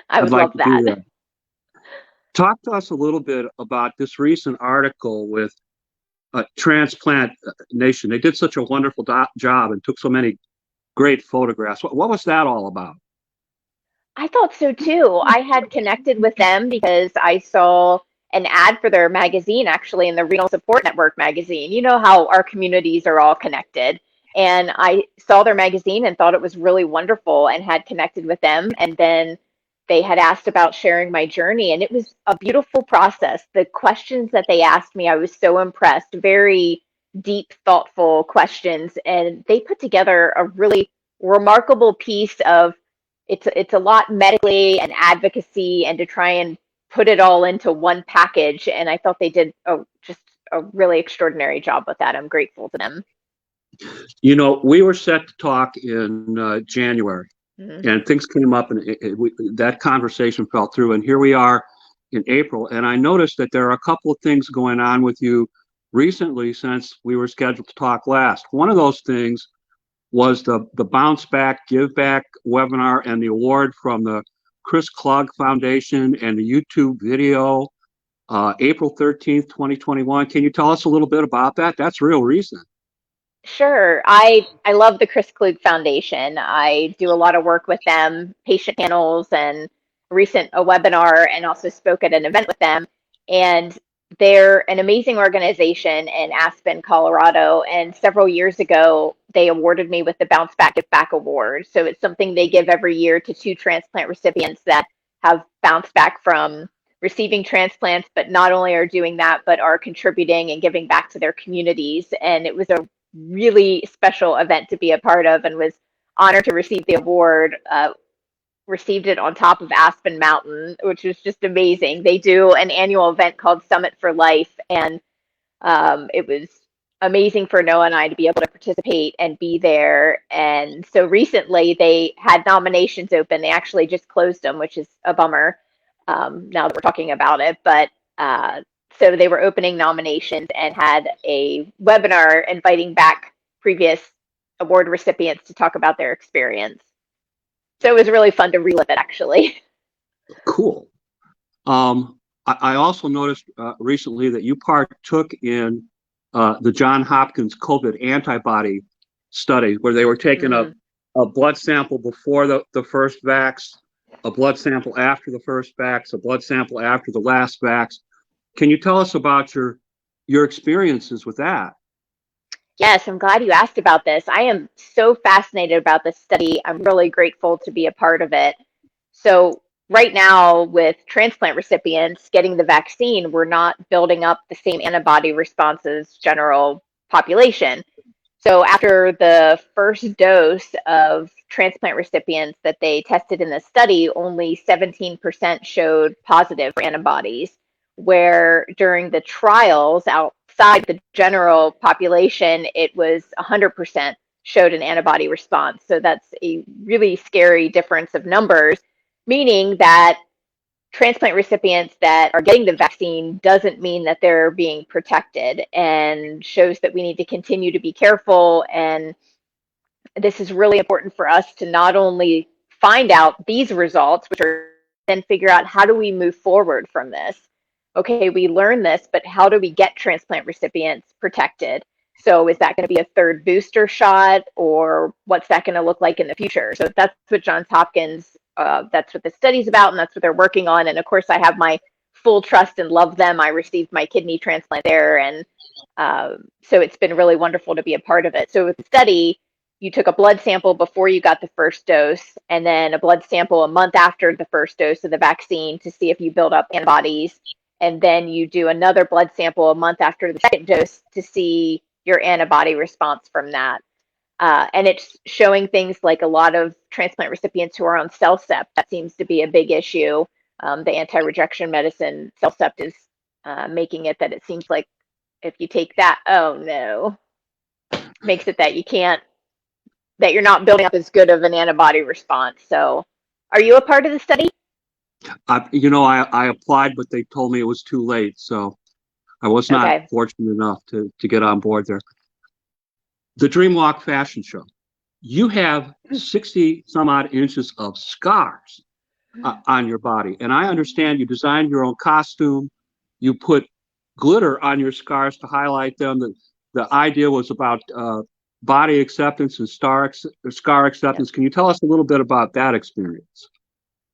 I would love that. Talk to us a little bit about this recent article with Transplant Nation. They did such a wonderful job and took so many great photographs. What was that all about? I thought so too. I had connected with them because I saw an ad for their magazine actually in the Renal Support Network magazine. You know how our communities are all connected. And I saw their magazine and thought it was really wonderful and had connected with them. And then they had asked about sharing my journey, and it was a beautiful process. The questions that they asked me, I was so impressed. Very deep, thoughtful questions. And they put together a really remarkable piece of it's a lot medically and advocacy, and to try and put it all into one package. And I thought they did just a really extraordinary job with that. I'm grateful to them. You know, we were set to talk in January, and things came up, and that conversation fell through. And here we are in April, and I noticed that there are a couple of things going on with you recently since we were scheduled to talk last. One of those things was the Bounce Back, Give Back webinar and the award from the Chris Klug Foundation and the YouTube video, April 13th, 2021. Can you tell us a little bit about that? That's real recent. Sure. I love the Chris Klug Foundation. I do a lot of work with them, patient panels, and a webinar, and also spoke at an event with them. And they're an amazing organization in Aspen, Colorado. And several years ago, they awarded me with the Bounce Back Give Back Award. So it's something they give every year to 2 transplant recipients that have bounced back from receiving transplants, but not only are doing that, but are contributing and giving back to their communities. And it was a really special event to be a part of, and was honored to receive the award. received it on top of Aspen Mountain, which was just amazing. They do an annual event called Summit for Life, and it was amazing for Noah and I to be able to participate and be there. And so recently they had nominations open. They actually just closed them, which is a bummer, now that we're talking about it. But so they were opening nominations and had a webinar inviting back previous award recipients to talk about their experience. So it was really fun to relive it, actually. Cool. I also noticed recently that you partook in the Johns Hopkins COVID antibody study, where they were taking a blood sample before the first vax, a blood sample after the first vax, a blood sample after the last vax. Can you tell us about your experiences with that? Yes, I'm glad you asked about this. I am so fascinated about this study. I'm really grateful to be a part of it. So right now, with transplant recipients getting the vaccine, we're not building up the same antibody response as general population. So after the first dose of transplant recipients that they tested in the study, only 17% showed positive for antibodies, where during the trials outside the general population, it was 100% showed an antibody response. So that's a really scary difference of numbers, meaning that transplant recipients that are getting the vaccine doesn't mean that they're being protected, and shows that we need to continue to be careful. And this is really important for us to not only find out these results, which are then figure out, how do we move forward from this? Okay, we learn this, but how do we get transplant recipients protected? So is that going to be a third booster shot, or what's that going to look like in the future? So that's what Johns Hopkins, that's what the study's about, and that's what they're working on. And of course, I have my full trust and love them. I received my kidney transplant there, and so it's been really wonderful to be a part of it. So with the study, you took a blood sample before you got the first dose, and then a blood sample a month after the first dose of the vaccine to see if you build up antibodies. And then you do another blood sample a month after the second dose to see your antibody response from that. And it's showing things like a lot of transplant recipients who are on CellCept. That seems to be a big issue. The anti-rejection medicine CellCept is making it that it seems like if you take that, oh no, makes it that you can't, that you're not building up as good of an antibody response. So are you a part of the study? I applied, but they told me it was too late. So I was not fortunate enough to get on board there. The Dreamwalk Fashion Show. You have 60 some odd inches of scars on your body. And I understand you designed your own costume. You put glitter on your scars to highlight them. The idea was about body acceptance and scar acceptance. Can you tell us a little bit about that experience?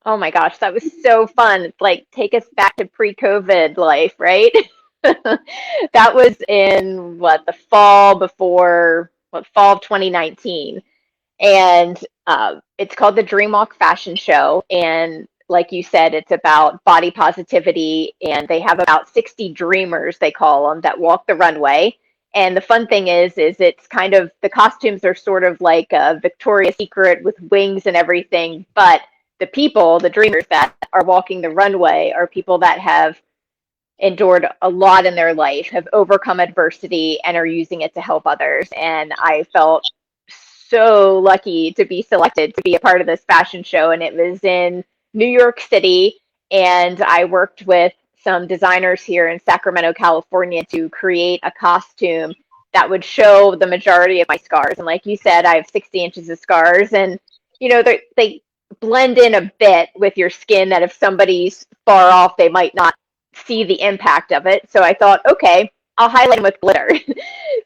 Oh my gosh, that was so fun. It's like, take us back to pre-COVID life, right? That was in the fall of 2019. And it's called the Dreamwalk Fashion Show. And like you said, it's about body positivity. And they have about 60 dreamers, they call them, that walk the runway. And the fun thing is it's kind of, the costumes are sort of like a Victoria's Secret with wings and everything. But the people, the dreamers that are walking the runway, are people that have endured a lot in their life, have overcome adversity, and are using it to help others. And I felt so lucky to be selected to be a part of this fashion show. And it was in New York City. And I worked with some designers here in Sacramento, California, to create a costume that would show the majority of my scars. And like you said, I have 60 inches of scars, and they blend in a bit with your skin, that if somebody's far off, they might not see the impact of it. So I thought, okay, I'll highlight them with glitter.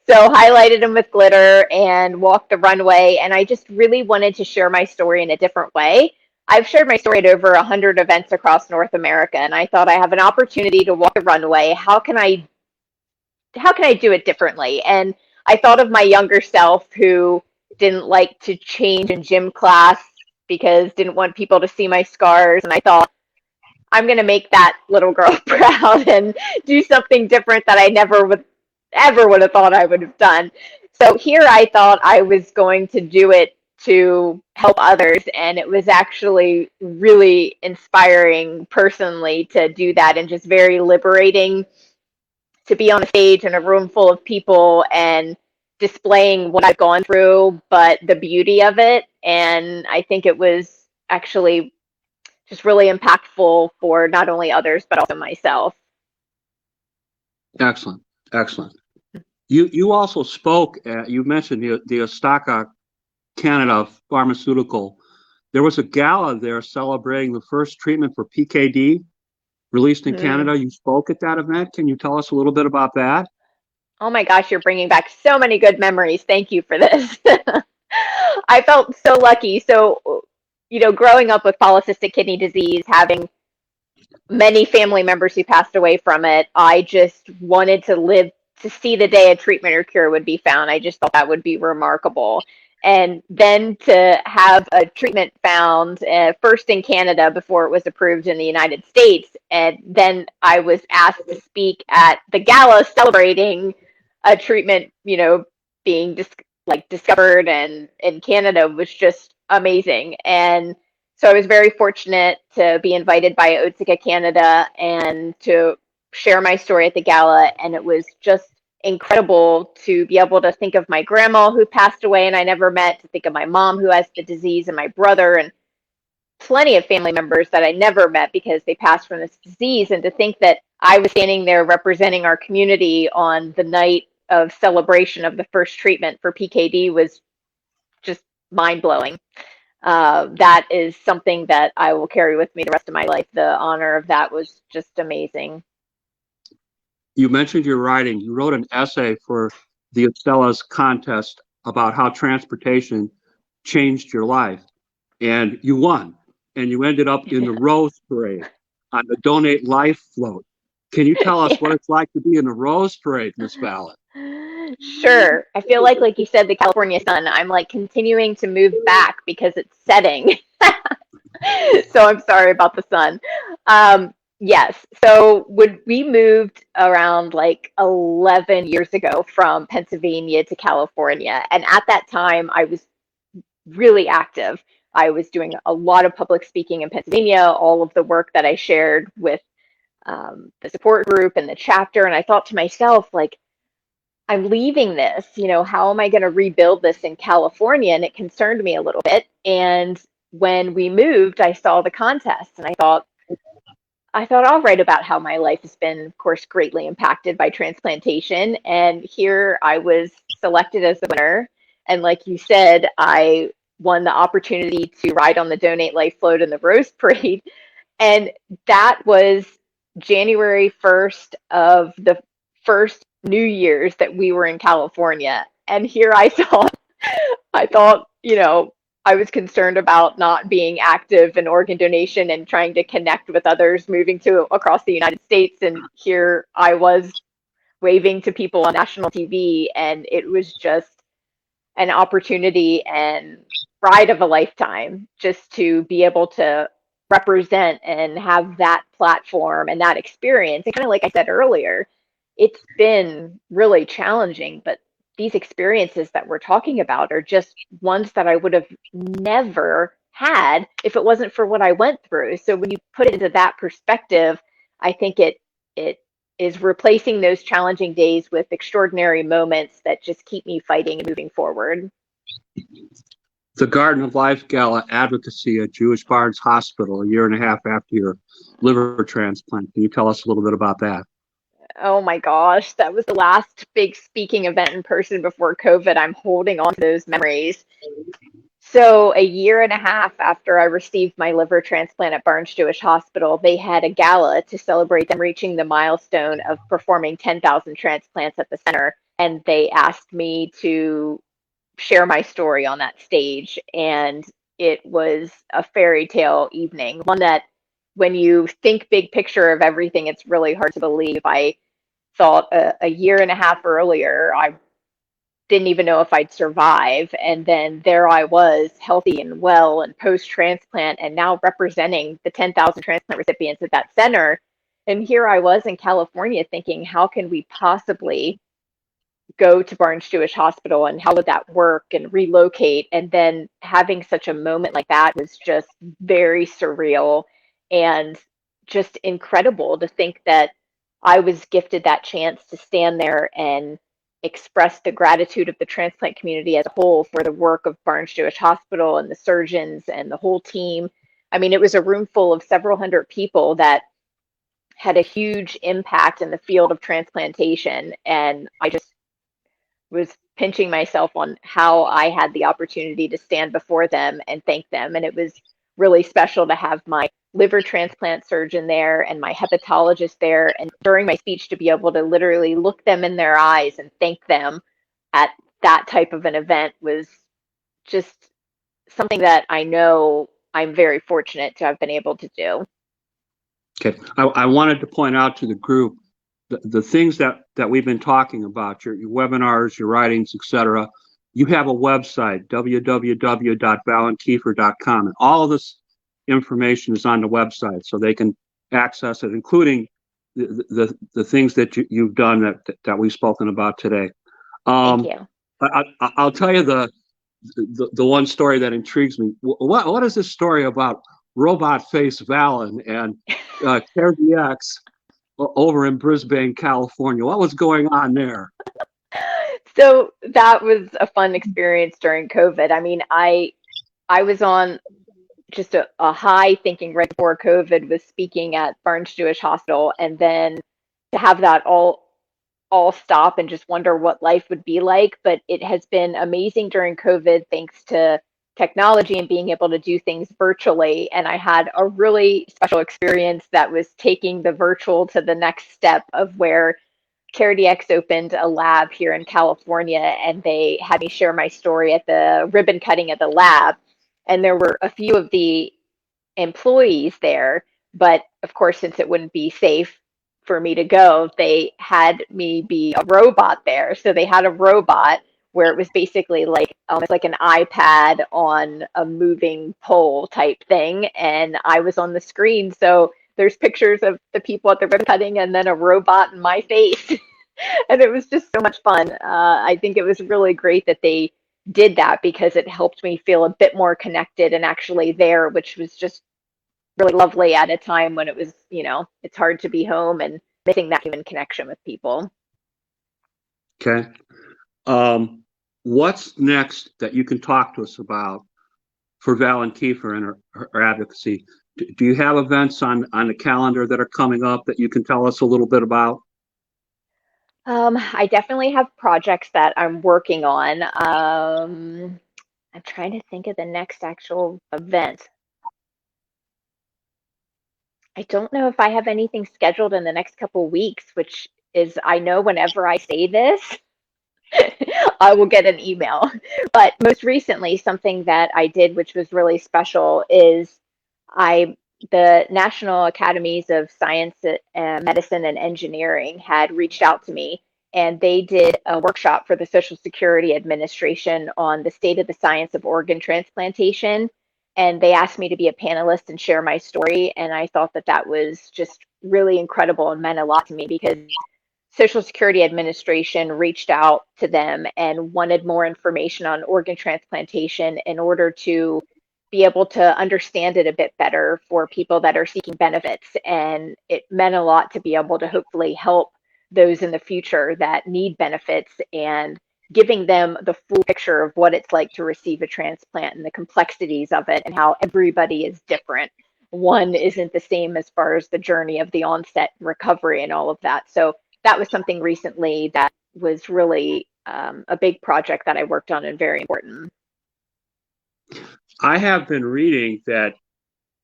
So highlighted them with glitter and walked the runway. And I just really wanted to share my story in a different way. I've shared my story at over 100 events across North America. And I thought, I have an opportunity to walk the runway. How can I do it differently? And I thought of my younger self, who didn't like to change in gym class because didn't want people to see my scars. And I thought, I'm going to make that little girl proud and do something different that I never would have thought I would have done. So here I thought I was going to do it to help others. And it was actually really inspiring personally to do that, and just very liberating to be on a stage in a room full of people and displaying what I've gone through, but the beauty of it. And I think it was actually just really impactful for not only others, but also myself. Excellent, excellent. You also spoke. You mentioned the Osaka, Canada pharmaceutical. There was a gala there celebrating the first treatment for PKD released in Canada. You spoke at that event. Can you tell us a little bit about that? Oh my gosh, you're bringing back so many good memories. Thank you for this. I felt so lucky. So, growing up with polycystic kidney disease, having many family members who passed away from it, I just wanted to live to see the day a treatment or cure would be found. I just thought that would be remarkable. And then to have a treatment found first in Canada before it was approved in the United States. And then I was asked to speak at the gala celebrating a treatment, being discovered and in Canada was just amazing. And so I was very fortunate to be invited by Otsuka Canada and to share my story at the gala. And it was just incredible to be able to think of my grandma who passed away and I never met, to think of my mom who has the disease, and my brother, and plenty of family members that I never met because they passed from this disease. And to think that I was standing there representing our community on the night of celebration of the first treatment for PKD was just mind blowing. That is something that I will carry with me the rest of my life. The honor of that was just amazing. You mentioned your writing. You wrote an essay for the Estella's contest about how transportation changed your life, and you won. And you ended up in the Rose Parade on the Donate Life float. Can you tell us what it's like to be in the Rose Parade, Miss Valen? Sure. I feel like you said, the California sun, I'm like continuing to move back because it's setting. So I'm sorry about the sun. Yes. So when we moved around like 11 years ago from Pennsylvania to California, and at that time I was really active. I was doing a lot of public speaking in Pennsylvania, all of the work that I shared with the support group and the chapter. And I thought to myself, like, I'm leaving this, how am I going to rebuild this in California? And it concerned me a little bit. And when we moved, I saw the contest and I thought I'll write about how my life has been, of course, greatly impacted by transplantation. And here I was selected as the winner. And like you said, I won the opportunity to ride on the Donate Life float in the Rose Parade. And that was January 1st of the first New Year's that we were in California. And here I thought, I was concerned about not being active in organ donation and trying to connect with others moving to across the United States. And here I was waving to people on national TV, and it was just an opportunity and ride of a lifetime just to be able to represent and have that platform and that experience. And kind of like I said earlier, it's been really challenging, but these experiences that we're talking about are just ones that I would have never had if it wasn't for what I went through. So when you put it into that perspective, I think it is replacing those challenging days with extraordinary moments that just keep me fighting and moving forward. The Garden of Life Gala advocacy at Jewish Barnes Hospital a year and a half after your liver transplant. Can you tell us a little bit about that? Oh my gosh, that was the last big speaking event in person before COVID. I'm holding on to those memories. So a year and a half after I received my liver transplant at Barnes Jewish Hospital, they had a gala to celebrate them reaching the milestone of performing 10,000 transplants at the center. And they asked me to share my story on that stage. And it was a fairy tale evening, one that when you think big picture of everything, it's really hard to believe. I thought a year and a half earlier, I didn't even know if I'd survive. And then there I was, healthy and well and post-transplant, and now representing the 10,000 transplant recipients at that center. And here I was in California thinking, how can we possibly go to Barnes Jewish Hospital and how would that work and relocate. And then having such a moment like that was just very surreal and just incredible to think that I was gifted that chance to stand there and express the gratitude of the transplant community as a whole for the work of Barnes Jewish Hospital and the surgeons and the whole team. I mean, it was a room full of several hundred people that had a huge impact in the field of transplantation. And I just was pinching myself on how I had the opportunity to stand before them and thank them. And it was really special to have my liver transplant surgeon there and my hepatologist there. And during my speech, to be able to literally look them in their eyes and thank them at that type of an event was just something that I know I'm very fortunate to have been able to do. Okay, I wanted to point out to the group the things that we've been talking about, your webinars, your writings, etc. You have a website, www.valenkeefer.com, and all of this information is on the website, so they can access it, including the things that you've done that we've spoken about today. Thank you. I'll tell you the one story that intrigues me. What is this story about robot face Valen and CareDx over in Brisbane, California? What was going on there? So that was a fun experience during COVID. I mean, I was on just a high thinking right before COVID, was speaking at Barnes Jewish Hospital, and then to have that all stop and just wonder what life would be like. But it has been amazing during COVID thanks to technology and being able to do things virtually. And I had a really special experience that was taking the virtual to the next step of where CareDx opened a lab here in California, and they had me share my story at the ribbon cutting of the lab. And there were a few of the employees there, but of course, since it wouldn't be safe for me to go, they had me be a robot there. So they had a robot where it was basically like almost like an iPad on a moving pole type thing, and I was on the screen. So there's pictures of the people at the ribbon cutting and then a robot in my face. And it was just so much fun. I think it was really great that they did that because it helped me feel a bit more connected and actually there, which was just really lovely at a time when it was, it's hard to be home and missing that human connection with people. Okay. What's next that you can talk to us about for Valen Keefer and her advocacy? Do you have events on the calendar that are coming up that you can tell us a little bit about? I definitely have projects that I'm working on. I'm trying to think of the next actual event. I don't know if I have anything scheduled in the next couple weeks, which is, I know whenever I say this, I will get an email. But most recently, something that I did, which was really special, is the National Academies of Science, Medicine, and Engineering had reached out to me, and they did a workshop for the Social Security Administration on the state of the science of organ transplantation. And they asked me to be a panelist and share my story. And I thought that that was just really incredible and meant a lot to me because Social Security Administration reached out to them and wanted more information on organ transplantation in order to be able to understand it a bit better for people that are seeking benefits. And it meant a lot to be able to hopefully help those in the future that need benefits and giving them the full picture of what it's like to receive a transplant and the complexities of it and how everybody is different. One isn't the same as far as the journey of the onset and recovery and all of that. So that was something recently that was really a big project that I worked on and very important. I have been reading that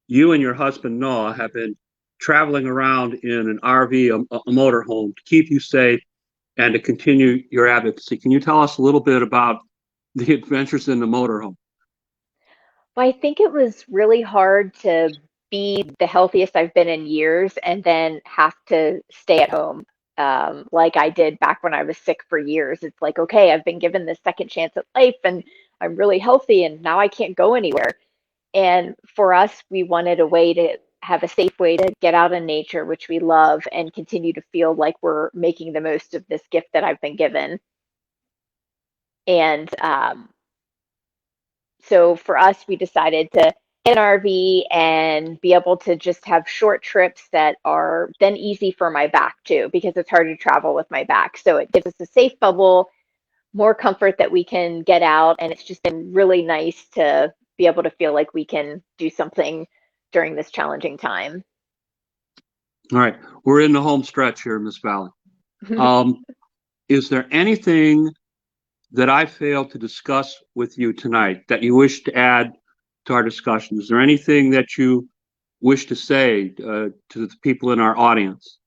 you and your husband Noah have been traveling around in an RV, a motorhome, to keep you safe and to continue your advocacy. Can you tell us a little bit about the adventures in the motorhome? Well, I think it was really hard to be the healthiest I've been in years and then have to stay at home like I did back when I was sick for years. It's like, okay, I've been given this second chance at life and I'm really healthy and now I can't go anywhere. And for us, we wanted a way to have a safe way to get out in nature, which we love, and continue to feel like we're making the most of this gift that I've been given. And so for us, we decided to get an RV and be able to just have short trips that are then easy for my back too, because it's hard to travel with my back. So it gives us a safe bubble, more comfort that we can get out. And it's just been really nice to be able to feel like we can do something during this challenging time. All right. We're in the home stretch here, Miss Valen. Is there anything that I failed to discuss with you tonight that you wish to add to our discussion? Is there anything that you wish to say to the people in our audience?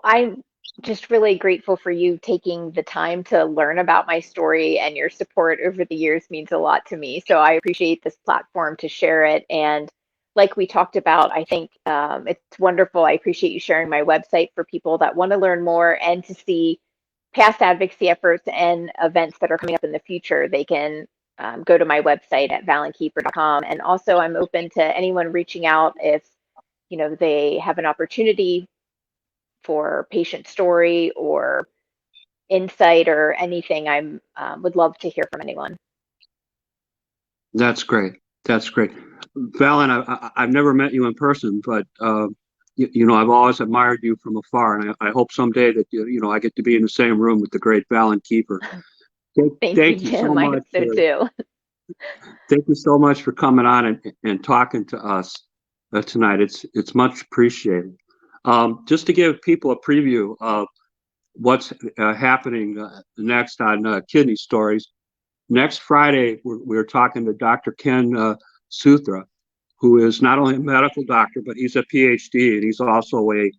I'm just really grateful for you taking the time to learn about my story, and your support over the years means a lot to me. So I appreciate this platform to share it. And like we talked about, I think it's wonderful. I appreciate you sharing my website for people that want to learn more and to see past advocacy efforts and events that are coming up in the future. They can go to my website at valenkeefer.com. And also I'm open to anyone reaching out if they have an opportunity for patient story or insight or anything. I'm would love to hear from anyone. That's great. That's great. Valen, I've never met you in person, but I've always admired you from afar, and I hope someday that I get to be in the same room with the great Valen Keefer. Thank you, Jim. I hope so too. Thank you so much for coming on and talking to us tonight. It's much appreciated. Just to give people a preview of what's happening next on Kidney Stories. Next Friday, we're talking to Dr. Ken Suthra, who is not only a medical doctor, but he's a PhD, and he's also a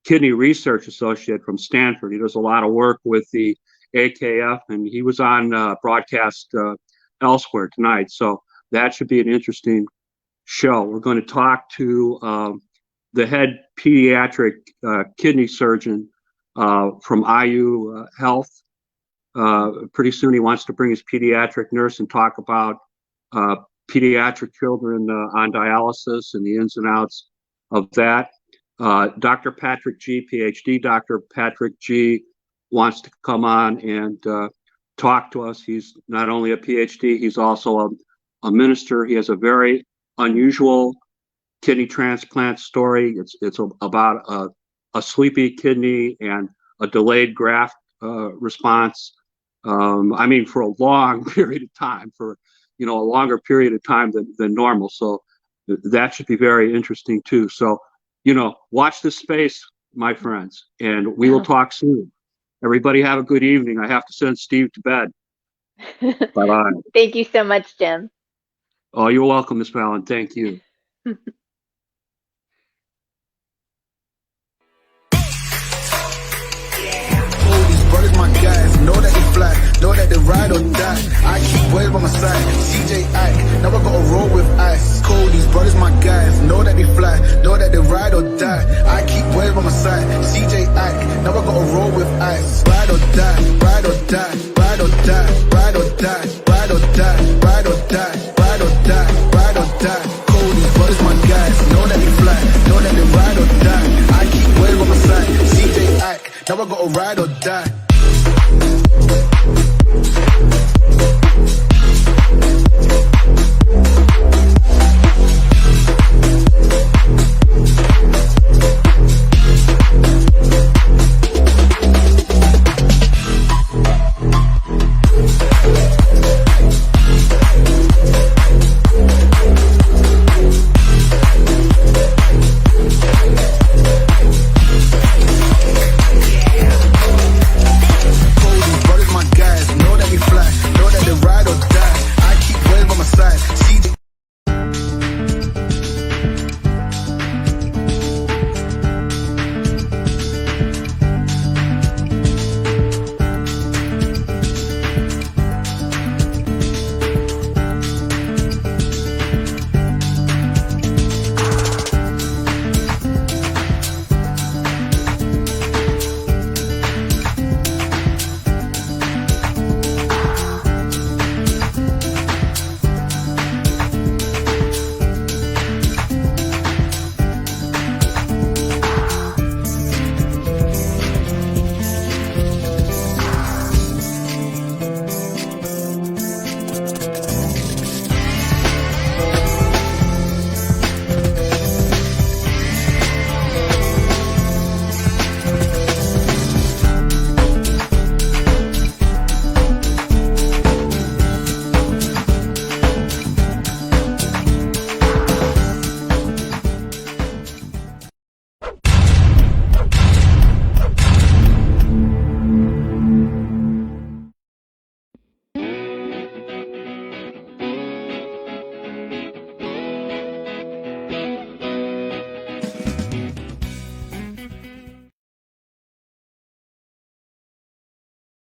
kidney research associate from Stanford. He does a lot of work with the AKF, and he was on broadcast elsewhere tonight. So that should be an interesting show. We're going to talk to the head pediatric kidney surgeon from IU Health. Pretty soon he wants to bring his pediatric nurse and talk about pediatric children on dialysis and the ins and outs of that. Dr. Patrick G, PhD, Dr. Patrick G wants to come on and talk to us. He's not only a PhD, he's also a minister. He has a very unusual kidney transplant story. It's about a sleepy kidney and a delayed graft response. For a long period of time, for a longer period of time than normal. So that should be very interesting too. So, watch this space, my friends, and we will talk soon. Everybody have a good evening. I have to send Steve to bed. Bye-bye. Thank you so much, Jim. Oh, you're welcome, Miss Valen. Thank you. Brothers, my guys, know that they fly, know that they ride or die. I keep waves by my side, CJ Ike, now I gotta roll with ice. Cold, these brothers, my guys, know that they fly, know that they ride or die. I keep waves by my side, CJ Ike, now I gotta roll with ice. Ride or die, ride or die, ride or die, ride or die, ride or die, ride or die, ride or die, ride or die. Cold, these brothers, my guys, know that they fly, know that they ride or die. I keep waves by my side, CJ Ike, now I gotta ride or die.